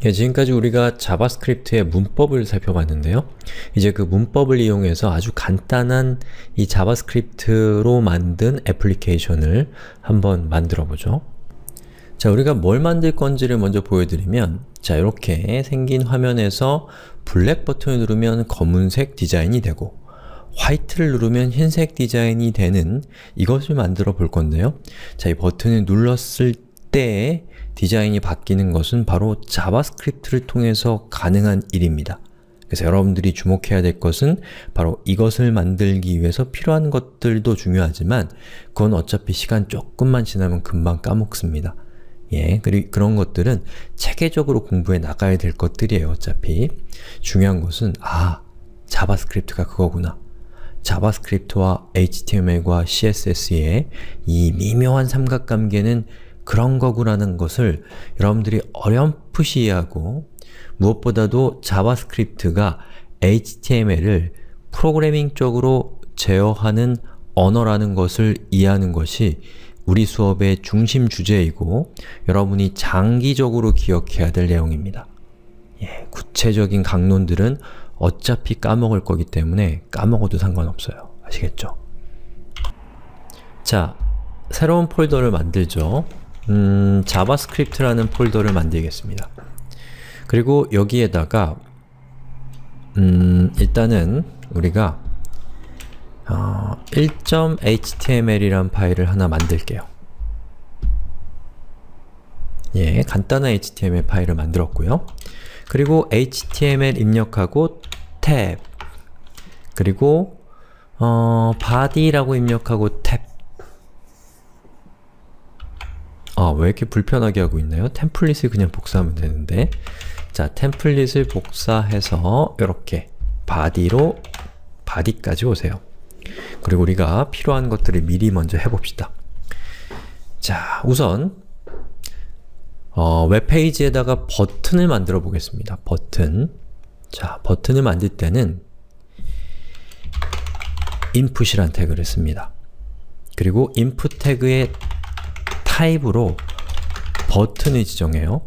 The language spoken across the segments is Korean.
예, 지금까지 우리가 자바스크립트의 문법을 살펴봤는데요. 이제 그 문법을 이용해서 아주 간단한 이 자바스크립트로 만든 애플리케이션을 한번 만들어 보죠. 자, 우리가 뭘 만들 건지를 먼저 보여드리면, 자, 이렇게 생긴 화면에서 블랙 버튼을 누르면 검은색 디자인이 되고 화이트를 누르면 흰색 디자인이 되는 이것을 만들어 볼 건데요. 자, 이 버튼을 눌렀을 때 디자인이 바뀌는 것은 바로 자바스크립트를 통해서 가능한 일입니다. 그래서 여러분들이 주목해야 될 것은 바로 이것을 만들기 위해서 필요한 것들도 중요하지만 그건 어차피 시간 조금만 지나면 금방 까먹습니다. 예, 그리고 그런 것들은 체계적으로 공부해 나가야 될 것들이에요, 어차피. 중요한 것은 자바스크립트가 그거구나. 자바스크립트와 HTML과 CSS의 이 미묘한 삼각관계는 그런 거구라는 것을 여러분들이 어렴풋이 이해하고 무엇보다도 자바스크립트가 HTML을 프로그래밍적으로 제어하는 언어라는 것을 이해하는 것이 우리 수업의 중심 주제이고 여러분이 장기적으로 기억해야 될 내용입니다. 예, 구체적인 강론들은 어차피 까먹을 거기 때문에 까먹어도 상관없어요. 아시겠죠? 자, 새로운 폴더를 만들죠. 자바스크립트라는 폴더를 만들겠습니다. 그리고 여기에다가 일단은 우리가 1.html이란 파일을 하나 만들게요. 예, 간단한 HTML 파일을 만들었고요. 그리고 HTML 입력하고 탭 그리고 body라고 입력하고 탭 왜 이렇게 불편하게 하고 있나요? 템플릿을 그냥 복사하면 되는데 자, 템플릿을 복사해서 이렇게 body로 body까지 오세요. 그리고 우리가 필요한 것들을 미리 먼저 해봅시다. 자, 우선 웹페이지에다가 버튼을 만들어 보겠습니다. 버튼. 자, 버튼을 만들 때는 input이란 태그를 씁니다. 그리고 input 태그의 타입으로 버튼을 지정해요.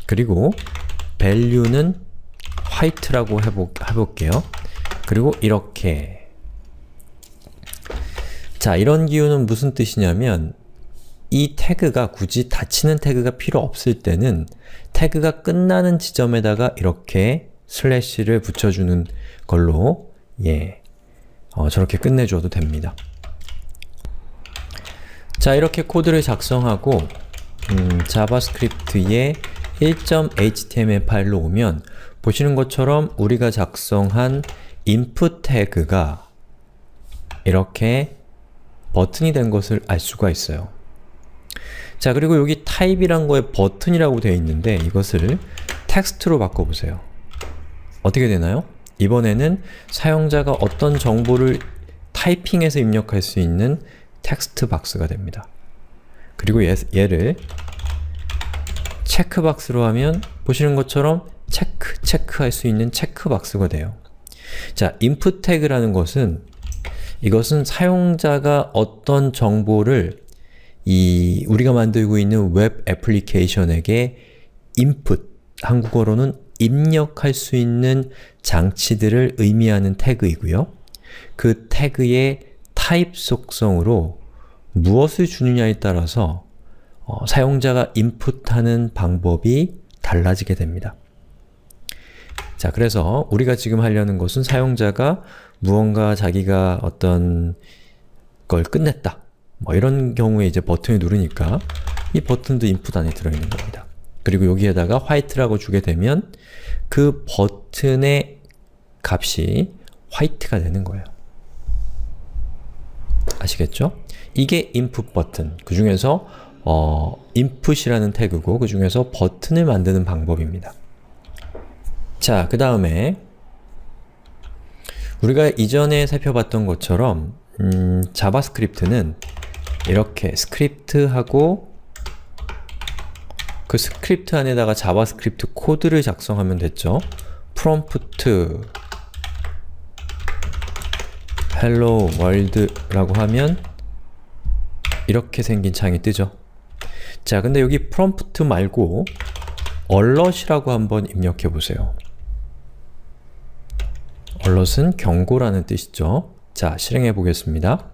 그리고 value는 white라고 해볼게요. 그리고 이렇게 자, 이런 기호는 무슨 뜻이냐면 이 태그가 굳이 닫히는 태그가 필요 없을 때는 태그가 끝나는 지점에다가 이렇게 슬래시를 붙여주는 걸로 저렇게 끝내줘도 됩니다. 자, 이렇게 코드를 작성하고 자바스크립트의 1.html 파일로 오면 보시는 것처럼 우리가 작성한 input 태그가 이렇게 버튼이 된 것을 알 수가 있어요. 자, 그리고 여기 타입이란 거에 버튼이라고 되어 있는데 이것을 텍스트로 바꿔보세요. 어떻게 되나요? 이번에는 사용자가 어떤 정보를 타이핑해서 입력할 수 있는 텍스트 박스가 됩니다. 그리고 얘를 체크박스로 하면 보시는 것처럼 체크할 수 있는 체크박스가 돼요. 자, input 태그라는 것은 이것은 사용자가 어떤 정보를 우리가 만들고 있는 웹 애플리케이션에게 input, 한국어로는 입력할 수 있는 장치들을 의미하는 태그이고요. 그 태그의 타입 속성으로 무엇을 주느냐에 따라서 사용자가 인풋하는 방법이 달라지게 됩니다. 자, 그래서 우리가 지금 하려는 것은 사용자가 무언가 자기가 어떤 걸 끝냈다. 이런 경우에 이제 버튼을 누르니까 이 버튼도 인풋 안에 들어있는 겁니다. 그리고 여기에다가 화이트라고 주게 되면 그 버튼의 값이 화이트가 되는 거예요. 아시겠죠? 이게 input 버튼, 그 중에서 input이라는 태그고 그 중에서 버튼을 만드는 방법입니다. 자, 그 다음에 우리가 이전에 살펴봤던 것처럼 자바스크립트는 이렇게 스크립트하고 그 스크립트 안에다가 자바스크립트 코드를 작성하면 됐죠. prompt hello world 라고 하면 이렇게 생긴 창이 뜨죠. 자, 근데 여기 prompt 말고 alert이라고 한번 입력해 보세요. alert은 경고라는 뜻이죠. 자, 실행해 보겠습니다.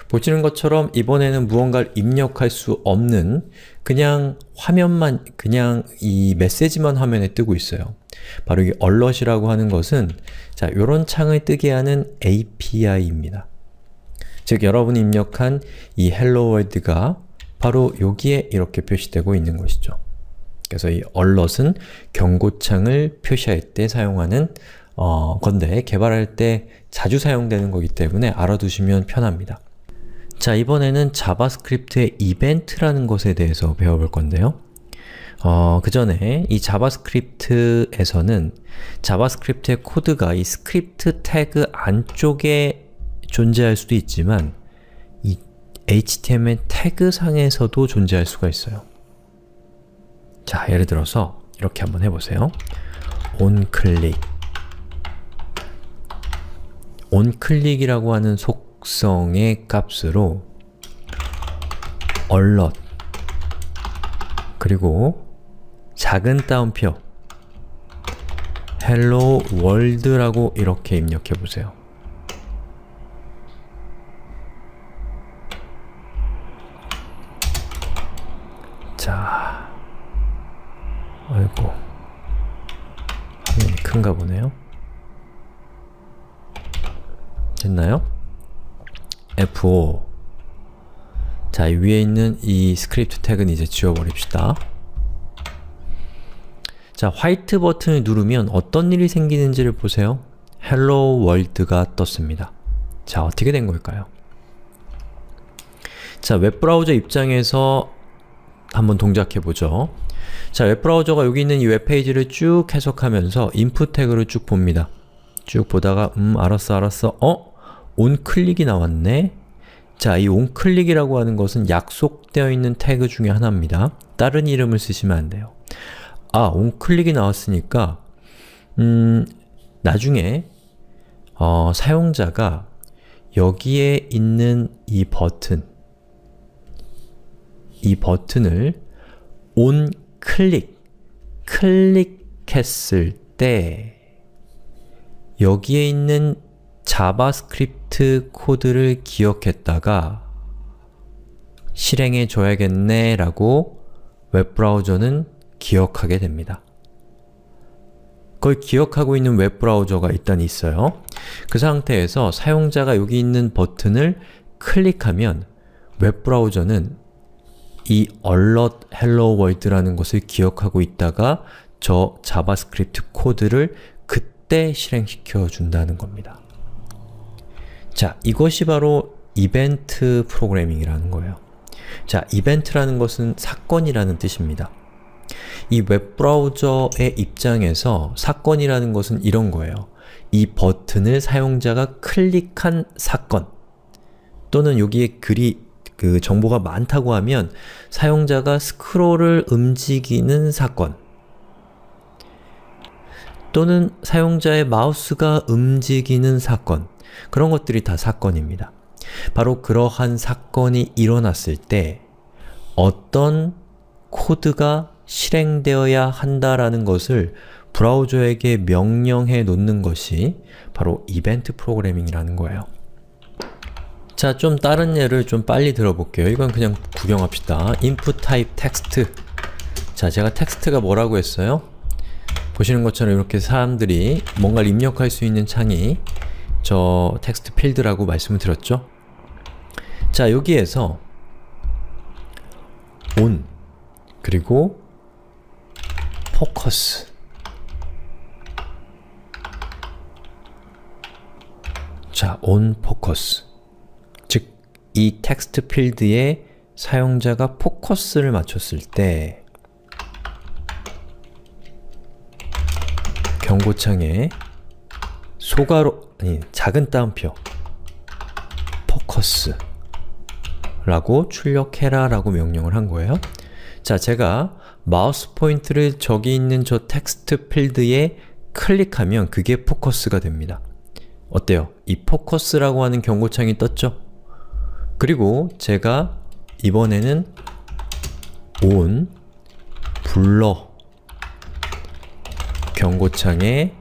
보시는 것처럼 이번에는 무언가를 입력할 수 없는 그냥 화면만, 그냥 이 메시지만 화면에 뜨고 있어요. 바로 이 alert이라고 하는 것은 자, 요런 창을 뜨게 하는 API입니다. 즉, 여러분이 입력한 이 Hello World가 바로 여기에 이렇게 표시되고 있는 것이죠. 그래서 이 alert은 경고창을 표시할 때 사용하는 건데 개발할 때 자주 사용되는 거기 때문에 알아두시면 편합니다. 자, 이번에는 자바스크립트의 이벤트라는 것에 대해서 배워볼 건데요. 그 전에 이 자바스크립트에서는 자바스크립트의 코드가 이 스크립트 태그 안쪽에 존재할 수도 있지만 이 HTML 태그 상에서도 존재할 수가 있어요. 자, 예를 들어서 이렇게 한번 해보세요. onClick onClick이라고 하는 속성의 값으로 alert 그리고 작은 따옴표 hello world라고 이렇게 입력해 보세요. 자, 아이고 화면이 큰가 보네요. 됐나요? F5. 자, 이 위에 있는 이 스크립트 태그는 이제 지워버립시다. 자, 화이트 버튼을 누르면 어떤 일이 생기는지를 보세요. Hello World가 떴습니다. 자, 어떻게 된 걸까요? 자, 웹브라우저 입장에서 한번 동작해보죠. 자, 웹브라우저가 여기 있는 이 웹페이지를 쭉 해석하면서 인풋 태그를 쭉 봅니다. 쭉 보다가 알았어 onClick이 나왔네. 자, 이 onClick이라고 하는 것은 약속되어 있는 태그 중에 하나입니다. 다른 이름을 쓰시면 안 돼요. onClick이 나왔으니까 나중에 사용자가 여기에 있는 이 버튼을 onClick, 클릭했을 때 여기에 있는 자바스크립트 코드를 기억했다가 실행해 줘야겠네 라고 웹브라우저는 기억하게 됩니다. 그걸 기억하고 있는 웹브라우저가 일단 있어요. 그 상태에서 사용자가 여기 있는 버튼을 클릭하면 웹브라우저는 이 alert hello world라는 것을 기억하고 있다가 저 자바스크립트 코드를 그때 실행시켜 준다는 겁니다. 자, 이것이 바로 이벤트 프로그래밍이라는 거예요. 자, 이벤트라는 것은 사건이라는 뜻입니다. 이 웹브라우저의 입장에서 사건이라는 것은 이런 거예요. 이 버튼을 사용자가 클릭한 사건 또는 여기에 정보가 많다고 하면 사용자가 스크롤을 움직이는 사건 또는 사용자의 마우스가 움직이는 사건 그런 것들이 다 사건입니다. 바로 그러한 사건이 일어났을 때 어떤 코드가 실행되어야 한다라는 것을 브라우저에게 명령해 놓는 것이 바로 이벤트 프로그래밍이라는 거예요. 자, 좀 다른 예를 좀 빨리 들어볼게요. 이건 그냥 구경합시다. input type text. 자, 제가 텍스트가 뭐라고 했어요? 보시는 것처럼 이렇게 사람들이 뭔가를 입력할 수 있는 창이 저 텍스트 필드라고 말씀을 드렸죠? 자, 여기에서 on 그리고 focus 자, on focus 즉, 이 텍스트 필드에 사용자가 포커스를 맞췄을 때 경고창에 작은 따옴표 focus 라고 출력해라 라고 명령을 한 거예요. 자, 제가 마우스 포인트를 저기 있는 저 텍스트 필드에 클릭하면 그게 포커스가 됩니다. 어때요? 이 포커스라고 하는 경고창이 떴죠? 그리고 제가 이번에는 on, blur 경고창에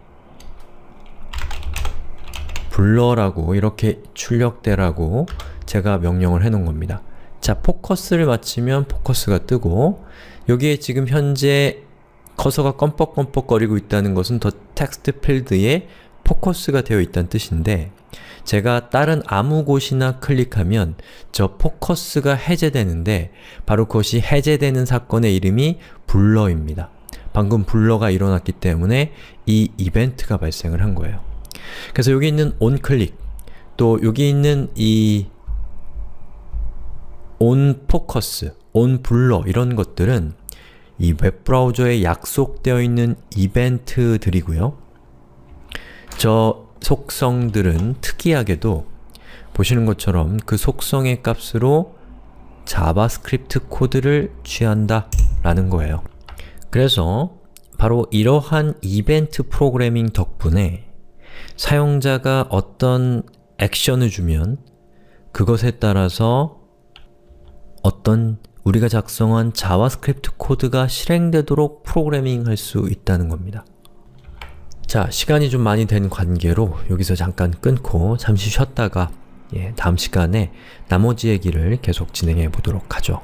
블러라고 이렇게 출력되라고 제가 명령을 해놓은 겁니다. 자, 포커스를 맞추면 포커스가 뜨고 여기에 지금 현재 커서가 껌뻑껌뻑거리고 있다는 것은 더 텍스트 필드에 포커스가 되어 있다는 뜻인데 제가 다른 아무 곳이나 클릭하면 저 포커스가 해제되는데 바로 그것이 해제되는 사건의 이름이 블러입니다. 방금 블러가 일어났기 때문에 이 이벤트가 발생을 한 거예요. 그래서 여기 있는 onClick 또 여기 있는 이 onFocus, onBlur 이런 것들은 이 웹브라우저에 약속되어 있는 이벤트들이고요. 저 속성들은 특이하게도 보시는 것처럼 그 속성의 값으로 자바스크립트 코드를 취한다 라는 거예요. 그래서 바로 이러한 이벤트 프로그래밍 덕분에 사용자가 어떤 액션을 주면 그것에 따라서 어떤 우리가 작성한 자바스크립트 코드가 실행되도록 프로그래밍 할 수 있다는 겁니다. 자, 시간이 좀 많이 된 관계로 여기서 잠깐 끊고 잠시 쉬었다가 다음 시간에 나머지 얘기를 계속 진행해 보도록 하죠.